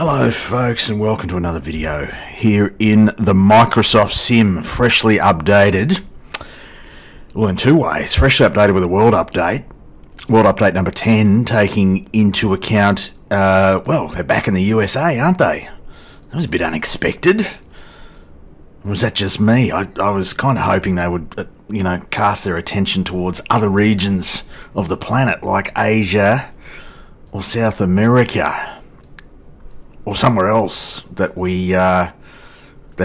Hello folks, and welcome to another video here in the Microsoft Sim, freshly updated, well, in two ways. Freshly updated with a world update number 10, taking into account, well, they're back in the USA, aren't they? That was a bit unexpected. Or was that just me? I was kind of hoping they would, cast their attention towards other regions of the planet, like Asia or South America, or somewhere else that that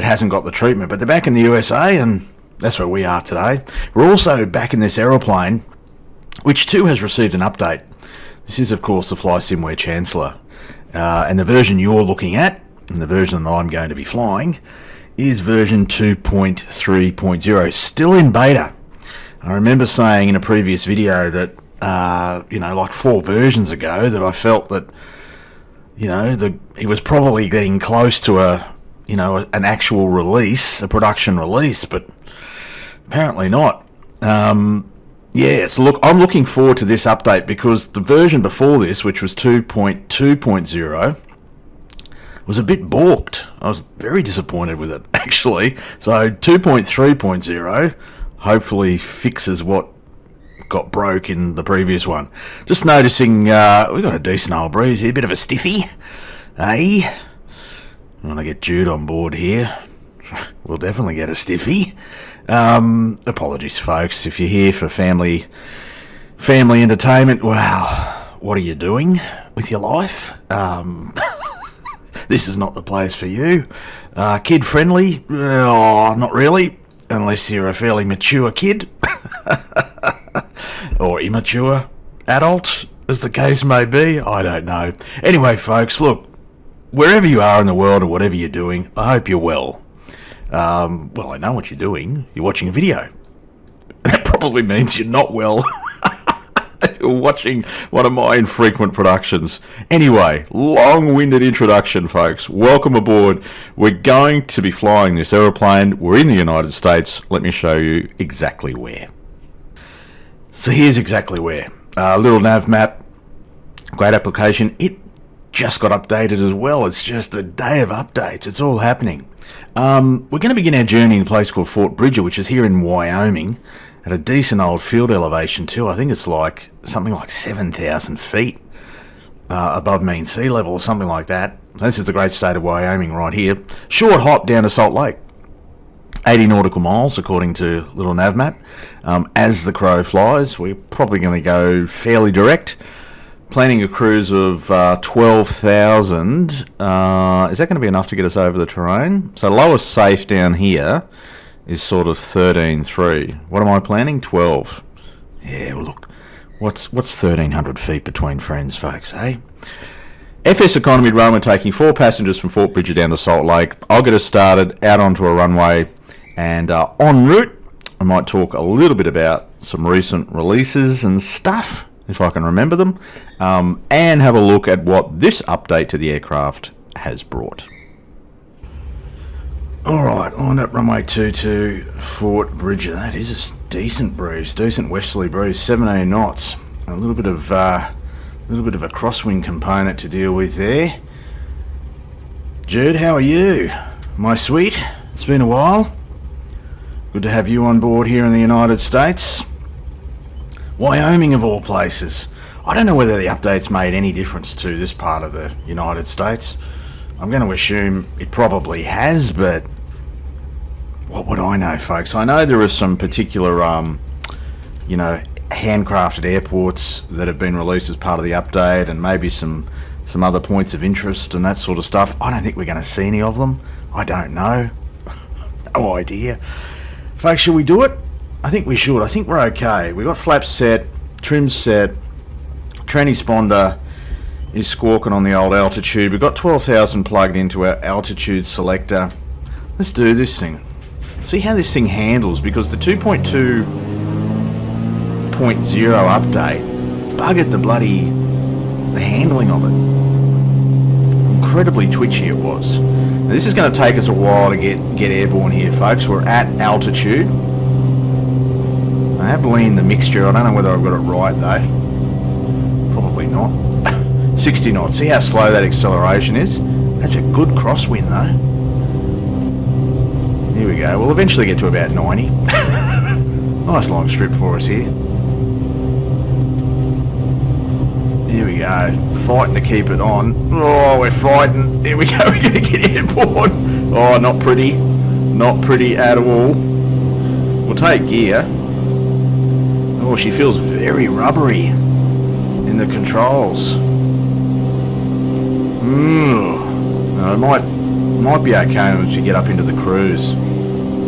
hasn't got the treatment. But they're back in the USA, and that's where we are today. We're also back in this aeroplane, which too has received an update. This is, of course, the Flysimware Chancellor. And the version you're looking at, and the version that I'm going to be flying, is version 2.3.0, still in beta. I remember saying in a previous video that, like 4 versions ago, that I felt that he was probably getting close to an actual release, a production release, but apparently not. So look, I'm looking forward to this update because the version before this, which was 2.2.0, was a bit balked. I was very disappointed with it, actually. So 2.3.0 hopefully fixes what got broke in the previous one. Just noticing we've got a decent old breeze here, a bit of a stiffy, eh? When I get Jude on board here, we'll definitely get a stiffy. Apologies folks, if you're here for family entertainment, wow, what are you doing with your life? This is not the place for you. Kid friendly? Not really, unless you're a fairly mature kid. Or immature adult, as the case may be. I don't know. Anyway, folks, look, wherever you are in the world or whatever you're doing, I hope you're well. Well, I know what you're doing. You're watching a video. That probably means you're not well. You're watching one of my infrequent productions. Anyway, long-winded introduction, folks. Welcome aboard. We're going to be flying this aeroplane. We're in the United States. Let me show you exactly where. So here's exactly where. Little nav map, great application. It just got updated as well. It's just a day of updates. It's all happening. We're going to begin our journey in a place called Fort Bridger, which is here in Wyoming, at a decent old field elevation too. I think it's like something like 7,000 feet above mean sea level or something like that. This is the great state of Wyoming right here. Short hop down to Salt Lake. 80 nautical miles, according to Little Nav Map. As the crow flies, we're probably going to go fairly direct. Planning a cruise of 12,000. Is that going to be enough to get us over the terrain? So lowest safe down here is sort of 13.3. What am I planning? 12. Yeah, well, look, what's 1,300 feet between friends, folks, eh? FS Economy run, we're taking 4 passengers from Fort Bridger down to Salt Lake. I'll get us started out onto a runway. And en route, I might talk a little bit about some recent releases and stuff, if I can remember them, and have a look at what this update to the aircraft has brought. Alright, on at runway 22, Fort Bridger. That is a decent breeze, decent westerly breeze, 17 knots. A little bit of a crosswind component to deal with there. Jude, how are you, my sweet? It's been a while. Good to have you on board here in the United States. Wyoming of all places. I don't know whether the update's made any difference to this part of the United States. I'm going to assume it probably has, but what would I know, folks? I know there are some particular, handcrafted airports that have been released as part of the update, and maybe some other points of interest and that sort of stuff. I don't think we're going to see any of them. I don't know. No idea. Folks, should we do it? I think we should. I think we're okay. We've got flaps set, trim set, transponder is squawking on the old altitude. We've got 12,000 plugged into our altitude selector. Let's do this thing. See how this thing handles, because the 2.2.0 update buggered the handling of it. Incredibly twitchy it was. Now, this is going to take us a while to get airborne here, folks. We're at altitude. I have leaned the mixture. I don't know whether I've got it right though. Probably not. 60 knots. See how slow that acceleration is? That's a good crosswind though. Here we go. We'll eventually get to about 90. Nice long strip for us here. Here we go. Fighting to keep it on. Oh, we're fighting. Here we go. We're going to get airborne. Oh, not pretty. Not pretty at all. We'll take gear. Oh, she feels very rubbery in the controls. No, it might be okay once you get up into the cruise.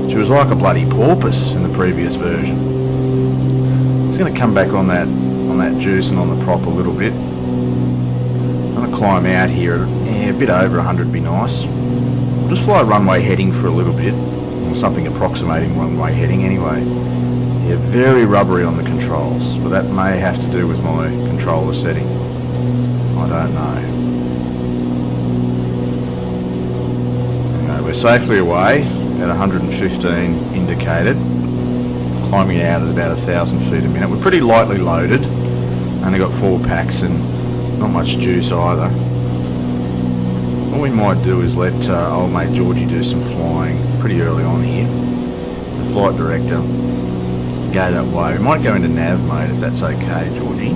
She was like a bloody porpoise in the previous version. Just going to come back on that juice and on the prop a little bit. I'm going to climb out here. Yeah, a bit over 100 would be nice. I'll just fly runway heading for a little bit, or something approximating runway heading anyway. Yeah, very rubbery on the controls, but that may have to do with my controller setting. I don't know. Okay, we're safely away at 115 indicated. Climbing out at about 1,000 feet a minute. We're pretty lightly loaded. Only got 4 packs and not much juice either. What we might do is let old mate Georgie do some flying pretty early on here. The flight director, go that way. We might go into nav mode if that's okay, Georgie.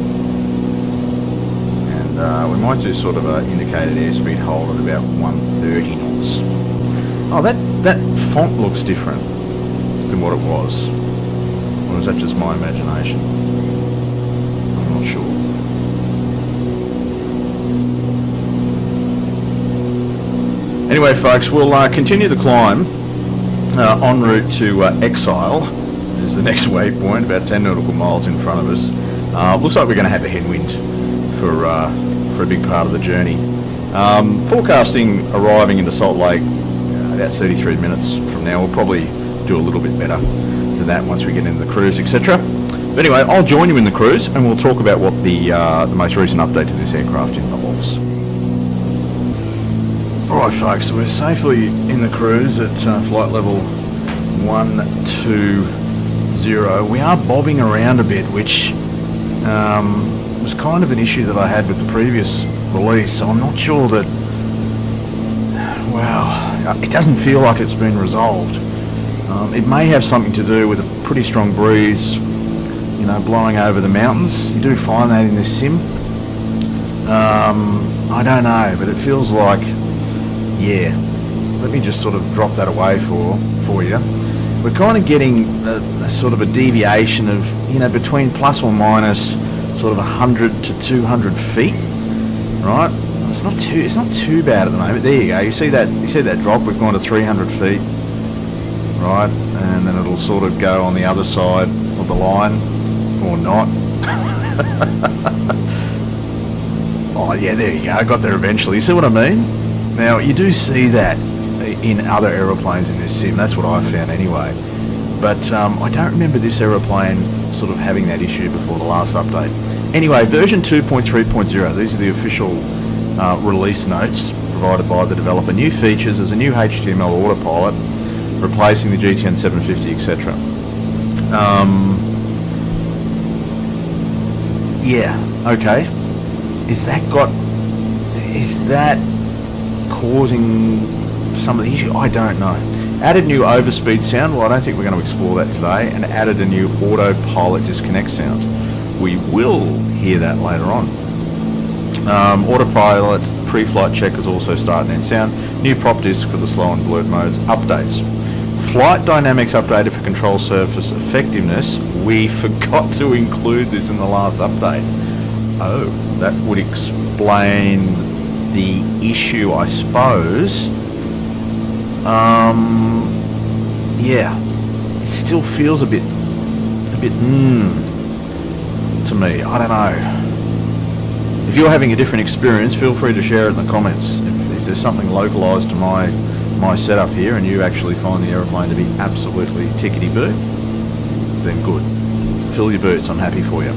And we might do sort of an indicated airspeed hold at about 130 knots. Oh, that font looks different than what it was. Or is that just my imagination? I'm not sure. Anyway, folks, we'll continue the climb en route to Exile, which is the next waypoint, about 10 nautical miles in front of us. Looks like we're going to have a headwind for a big part of the journey. Forecasting arriving into Salt Lake about 33 minutes from now. We'll probably do a little bit better than that once we get into the cruise, etc. But anyway, I'll join you in the cruise and we'll talk about what the most recent update to this aircraft involves. Alright folks, so we're safely in the cruise at flight level 120. We are bobbing around a bit, which was kind of an issue that I had with the previous release, so I'm not sure that, well, it doesn't feel like it's been resolved. It may have something to do with a pretty strong breeze, you know, blowing over the mountains. You do find that in this sim. I don't know, but it feels like, yeah, let me just sort of drop that away for you. We're kind of getting a sort of a deviation of, you know, between plus or minus sort of 100 to 200 feet, right? It's not too bad at the moment. There you go. You see that drop? We've gone to 300 feet, right? And then it'll sort of go on the other side of the line, or not. Oh yeah, there you go. I got there eventually. You see what I mean? Now, you do see that in other aeroplanes in this sim. That's what I found anyway. But I don't remember this aeroplane sort of having that issue before the last update. Anyway, version 2.3.0. These are the official release notes provided by the developer. New features. There's a new HTML autopilot replacing the GTN 750, etc. Yeah, okay. Is that causing some of the issue? I don't know. Added new overspeed sound. Well, I don't think we're going to explore that today. And added a new autopilot disconnect sound. We will hear that later on. Autopilot pre-flight check is also starting in sound. New prop disc for the slow and blurred modes. Updates. Flight dynamics updated for control surface effectiveness. We forgot to include this in the last update. Oh, that would explain the issue, I suppose. Yeah, it still feels a bit to me. I don't know. If you're having a different experience, feel free to share it in the comments. If there's something localized to my setup here and you actually find the aeroplane to be absolutely tickety-boo, then good. Fill your boots, I'm happy for you.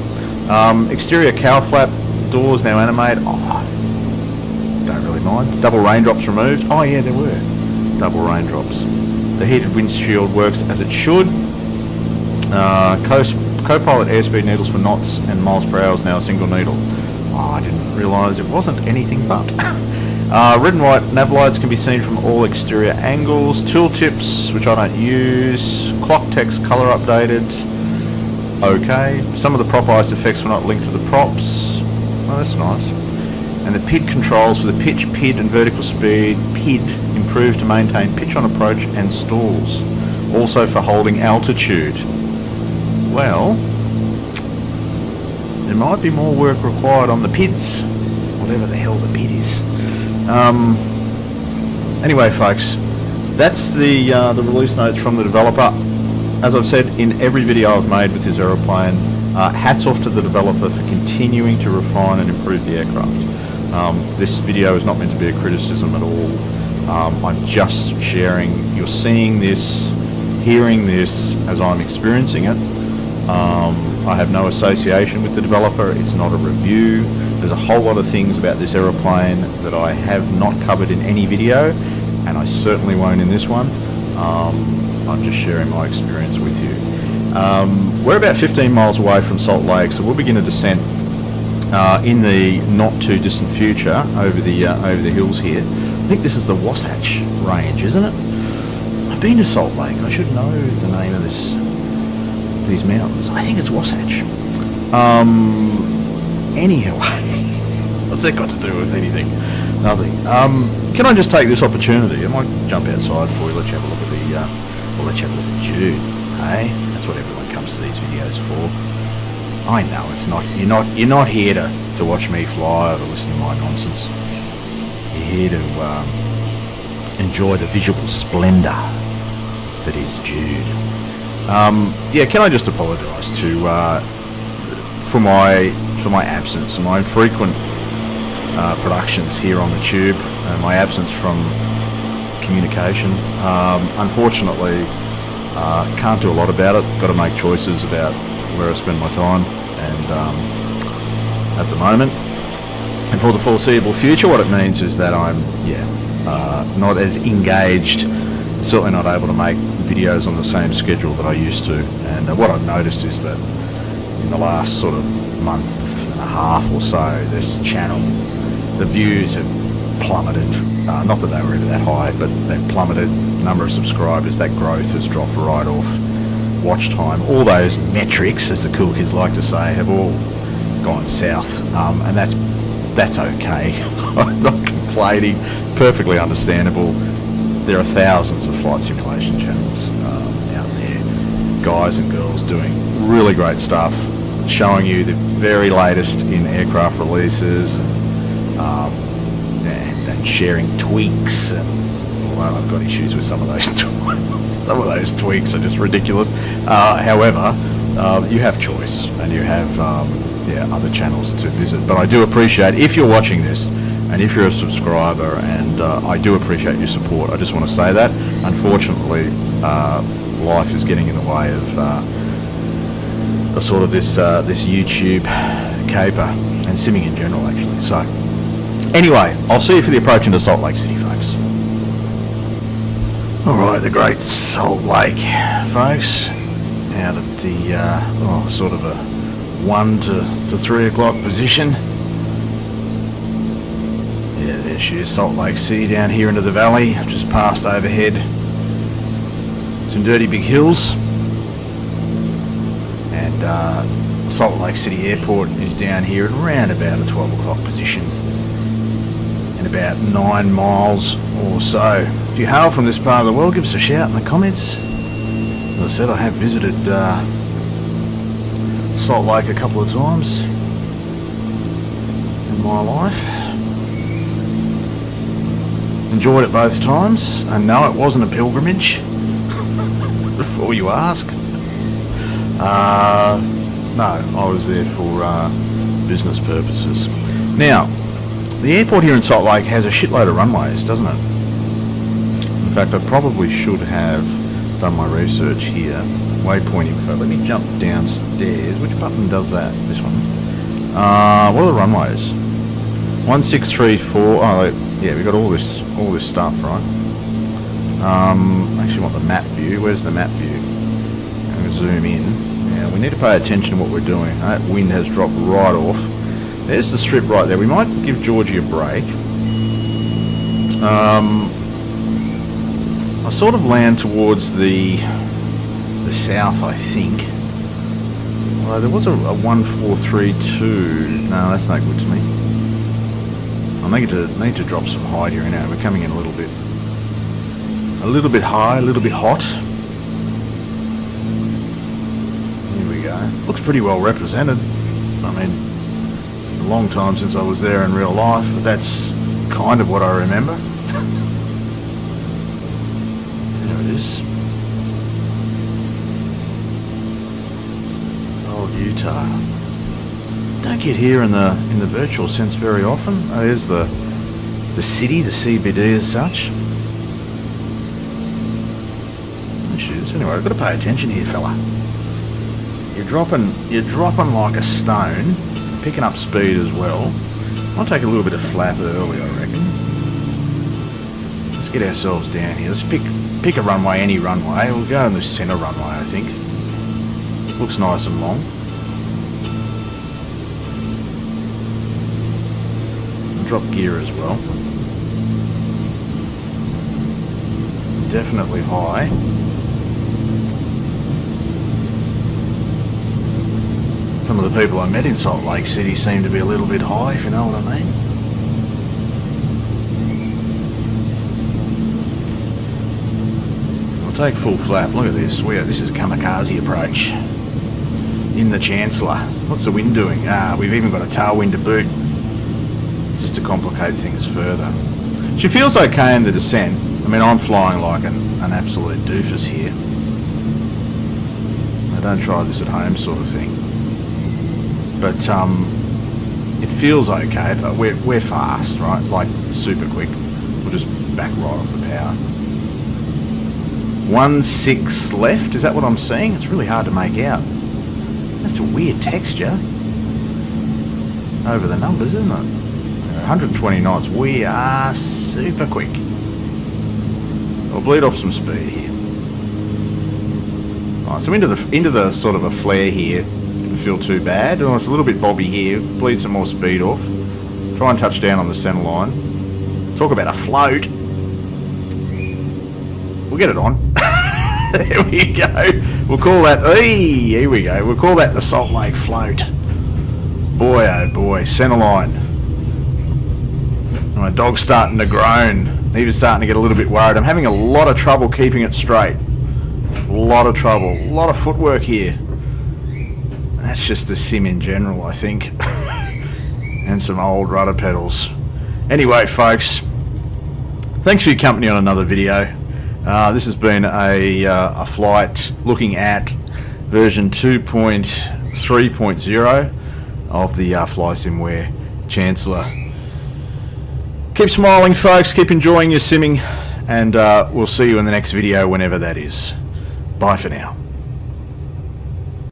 Exterior cowl flap, doors now animated. Oh, don't really mind. Double raindrops removed. Oh yeah, there were double raindrops. The heated windshield works as it should. Co-pilot airspeed needles for knots and miles per hour is now a single needle. Oh, I didn't realise it wasn't anything but. Red and white nav lights can be seen from all exterior angles. Tooltips, which I don't use. Clock text color updated. Okay. Some of the prop ice effects were not linked to the props. Oh, that's nice. And the PID controls for the pitch, PID and vertical speed. PID improved to maintain pitch on approach and stalls. Also for holding altitude. Well, there might be more work required on the PIDs. Whatever the hell the PID is. Anyway, folks, that's the release notes from the developer. As I've said in every video I've made with this aeroplane, hats off to the developer for continuing to refine and improve the aircraft. This video is not meant to be a criticism at all. I'm just sharing. You're seeing this, hearing this as I'm experiencing it. I have no association with the developer. It's not a review. There's a whole lot of things about this aeroplane that I have not covered in any video, and I certainly won't in this one. I'm just sharing my experience with you. We're about 15 miles away from Salt Lake, so we'll begin a descent in the not too distant future over the hills here. I think this is the Wasatch Range, isn't it? I've been to Salt Lake. I should know the name of these mountains. I think it's Wasatch. Anyway, what's that got to do with anything? Nothing. Can I just take this opportunity? I might jump outside for you. Let you have a look at let you have a look at Jude. Hey, that's what everyone comes to these videos for. I know it's not. You're not here to watch me fly or to listen to my nonsense. You're here to enjoy the visual splendour that is Jude. Yeah, can I just apologise for my absence, my infrequent productions here on the tube, my absence from communication. Unfortunately, can't do a lot about it. Got to make choices about where I spend my time, and at the moment, and for the foreseeable future, what it means is that I'm not as engaged, certainly not able to make videos on the same schedule that I used to. And what I've noticed is that in the last sort of month and a half or so, this channel, the views have plummeted. Not that they were ever that high, but they've plummeted. Number of subscribers, that growth has dropped right off. Watch time, all those metrics, as the cool kids like to say, have all gone south, and that's okay. I'm not complaining. Perfectly understandable. There are thousands of flight simulation channels out there, guys and girls doing really great stuff, showing you the very latest in aircraft releases, and sharing tweaks. And although I've got issues with some of those tweaks are just ridiculous. However, you have choice, and you have other channels to visit. But I do appreciate, if you're watching this, and if you're a subscriber, and I do appreciate your support. I just want to say that. Unfortunately, life is getting in the way of sort of this YouTube caper, and simming in general, actually. So, anyway, I'll see you for the approach into Salt Lake City, folks. Alright, the great Salt Lake, folks. Out at the sort of a 1 to 3 o'clock position. Yeah, there she is, Salt Lake City, down here into the valley, just past overhead. Some dirty big hills. And Salt Lake City Airport is down here at around about a 12 o'clock position. In about 9 miles or so. If you hail from this part of the world, give us a shout in the comments. As I said, I have visited Salt Lake a couple of times in my life. Enjoyed it both times, and no, it wasn't a pilgrimage. Before you ask. No, I was there for business purposes. Now, the airport here in Salt Lake has a shitload of runways, doesn't it? In fact, I probably should have done my research here. Waypoint info. Let me jump downstairs. Which button does that? This one. What are the runways? 1634. Oh, yeah, we got all this stuff, right? Actually, want the map view. Where's the map view? I'm going to zoom in. Now, we need to pay attention to what we're doing. That wind has dropped right off. There's the strip right there. We might give Georgie a break. I sort of land towards the south, I think. Well, there was a 1432. No, that's no good to me. I need to drop some height here now. We're coming in a little bit high, a little bit hot. Here we go. Looks pretty well represented. I mean, a long time since I was there in real life, but that's kind of what I remember. There it is. Old Utah. Don't get here in the virtual sense very often. Oh, there's the city, the CBD as such. Issues. Anyway, I've got to pay attention here, fella. You're dropping like a stone, picking up speed as well. I'll take a little bit of flap early, I reckon. Let's get ourselves down here. Let's pick a runway, any runway. We'll go on the centre runway, I think. Looks nice and long. Drop gear as well. Definitely high. Some of the people I met in Salt Lake City seem to be a little bit high, if you know what I mean. I'll take full flap. Look at this. This is a kamikaze approach. In the Chancellor. What's the wind doing? We've even got a tailwind to boot. Just to complicate things further. She feels okay in the descent. I mean, I'm flying like an absolute doofus here. I don't try this at home sort of thing. But it feels okay, but we're fast, right? Like super quick. We'll just back right off the power. 1.6 left, is that what I'm seeing? It's really hard to make out. That's a weird texture over the numbers, isn't it? 120 knots. We are super quick. We'll bleed off some speed here. Alright, so into the sort of a flare here. Didn't feel too bad. Oh, it's a little bit bobby here. Bleed some more speed off. Try and touch down on the centre line. Talk about a float. We'll get it on. There we go. We'll call that... Here we go. We'll call that the Salt Lake float. Boy, oh boy. Centre line. My dog's starting to groan. He was starting to get a little bit worried. I'm having a lot of trouble keeping it straight. A lot of trouble. A lot of footwork here. That's just the sim in general, I think. And some old rudder pedals. Anyway, folks. Thanks for your company on another video. This has been a flight looking at version 2.3.0 of the Flysimware Chancellor. Keep smiling, folks. Keep enjoying your simming. And we'll see you in the next video, whenever that is. Bye for now.